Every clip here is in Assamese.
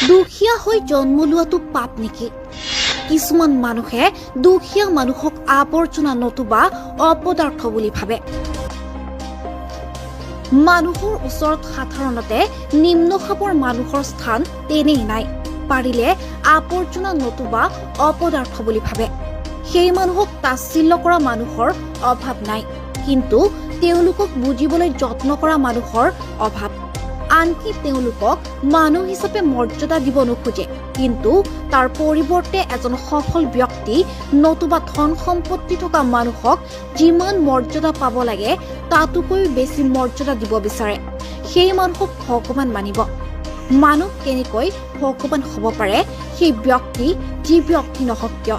দুখীয়া হৈ জন্ম লোৱাটো পাপ নেকি? কিছুমান মানুহে দুখীয়া মানুহক আৱৰ্জনা নতুবা অপদাৰ্থ বুলি ভাবে। মানুহৰ ওচৰত সাধাৰণতে নিম্ন খাপৰ মানুহৰ স্থান তেনেই নাই। পাৰিলে আৱৰ্জনা নতুবা অপদাৰ্থ বুলি ভাবে। সেই মানুহক তাচ্ছিল্য কৰা মানুহৰ অভাৱ নাই, কিন্তু তেওঁলোকক বুজিবলৈ যত্ন কৰা মানুহৰ অভাৱ। আনকি তেওঁলোকক মানুহ হিচাপে মৰ্যাদা দিব নোখোজে, কিন্তু তাৰ পৰিৱৰ্তে এজন সফল ব্যক্তি নতুবা ধন সম্পত্তি থকা মানুহক যিমান মৰ্যাদা পাব লাগে তাতোকৈ বেছি মৰ্যাদা দিব বিচাৰে। সেই মানুহক ভগৱান মানিব। মানুহ কেনেকৈ ভগৱান হ'ব পাৰে? সেই ব্যক্তি যি ব্যক্তি নহওক কিয়।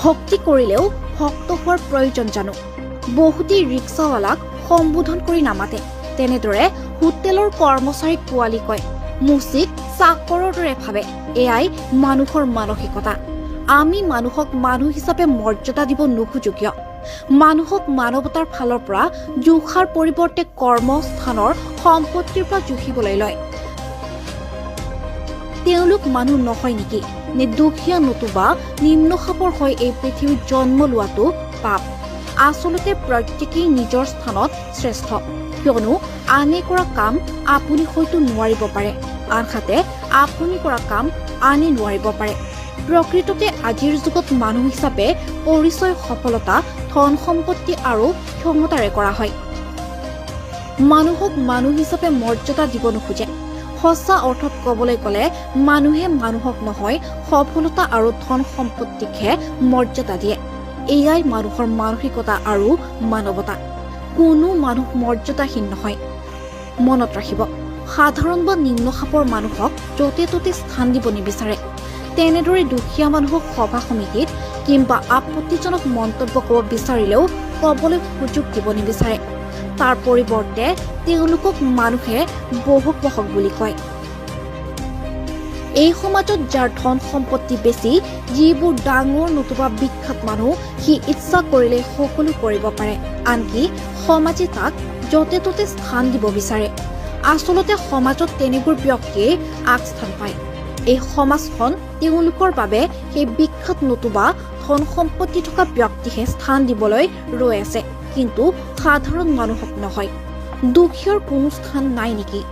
ভক্তি কৰিলেও ভক্ত হোৱাৰ প্ৰয়োজন জানো? বহুতেই ৰিক্সাৱালাক সম্বোধন কৰি নামাতে। তেনেদৰে হোটেলৰ কৰ্মচাৰীক পোৱালি কয়, মুচিক চাকৰৰ দৰে ভাবে। এয়াই মানুহৰ মানসিকতা। আমি মানুহক মানুহ হিচাপে মৰ্যাদা দিব নোখোজো কিয়? মানুহক মানৱতাৰ ফালৰ পৰা জোখাৰ পৰিৱৰ্তে কৰ্মস্থানৰ সম্পত্তিৰ পৰা জুখিবলৈ লয়। তেওঁলোক মানুহ নহয় নেকি? নে দুখীয়া নতুবা নিম্ন খাপৰ হৈ এই পৃথিৱীত জন্ম লোৱাটো পাপ? আচলতে প্ৰত্যেকেই নিজৰ স্থানত শ্ৰেষ্ঠ, কিয়নো আনে কৰা কাম আপুনি হয়তো নোৱাৰিব পাৰে, আনহাতে আপুনি কৰা কাম আনে নোৱাৰিব পাৰে। প্ৰকৃততে আজিৰ যুগত মানুহ হিচাপে পৰিচয় সফলতা, ধন সম্পত্তি আৰু ক্ষমতাৰে কৰা হয়। মানুহক মানুহ হিচাপে মৰ্যাদা দিব নোখোজে। সঁচা অৰ্থত ক'বলৈ গ'লে মানুহে মানুহক নহয়, সফলতা আৰু ধন সম্পত্তিকহে মৰ্যাদা দিয়ে। এয়াই মানুহৰ মানসিকতা আৰু মানৱতা। কোনো মানুহ মৰ্যাদাহীন নহয়। মনত ৰাখিব, সাধাৰণ বা নিম্ন খাপৰ মানুহক য'তে ত'তে স্থান দিব নিবিচাৰে। তেনেদৰে দুখীয়া মানুহক সভা সমিতিত কিংবা আপত্তিজনক মন্তব্য কৰিব বিচাৰিলেও ক'বলৈ সুযোগ দিব নিবিচাৰে। তাৰ পৰিৱৰ্তে তেওঁলোকক মানুহে বহক বহক বুলি কয়। এই সমাজত যাৰ ধন সম্পত্তি বেছি, যিবোৰ ডাঙৰ নতুবা বিখ্যাত মানুহ, সি ইচ্ছা কৰিলে সকলো কৰিব পাৰে। আনকি সমাজে তাক য'তে ত'তে স্থান দিব বিচাৰে। আচলতে সমাজত তেনেবোৰ ব্যক্তিয়ে আগস্থান পায়। এই সমাজখন তেওঁলোকৰ বাবে সেই বিখ্যাত নতুবা ধন সম্পত্তি থকা ব্যক্তিহে স্থান দিবলৈ ৰৈ আছে, কিন্তু সাধাৰণ মানুহক নহয়। দুখীয়াৰ কোনো স্থান নাই নেকি?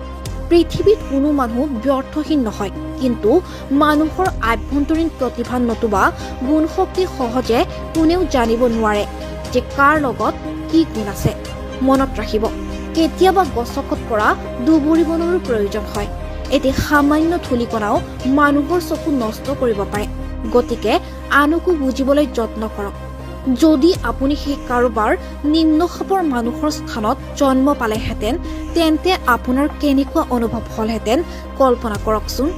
পৃথিৱীত কোনো মানুহ ব্যৰ্থহীন নহয়, কিন্তু মানুহৰ আভ্যন্তৰীণ প্ৰতিভা নতুবা গুণ শক্তি সহজে কোনেও জানিব নোৱাৰে যে কাৰ লগত কি গুণ আছে। মনত ৰাখিব, কেতিয়াবা গছকত পৰা দুবৰি বনৰো প্ৰয়োজন হয়। এটি সামান্য ধূলিকণাও মানুহৰ চকু নষ্ট কৰিব পাৰে। গতিকে আনকো বুজিবলৈ যত্ন কৰক। যদি আপুনি সেই কাৰোবাৰ নিম্ন খাপৰ মানুহৰ স্থানত জন্ম পালেহেঁতেন, তেন্তে আপোনাৰ কেনেকুৱা অনুভৱ হ'লহেঁতেন কল্পনা কৰকচোন।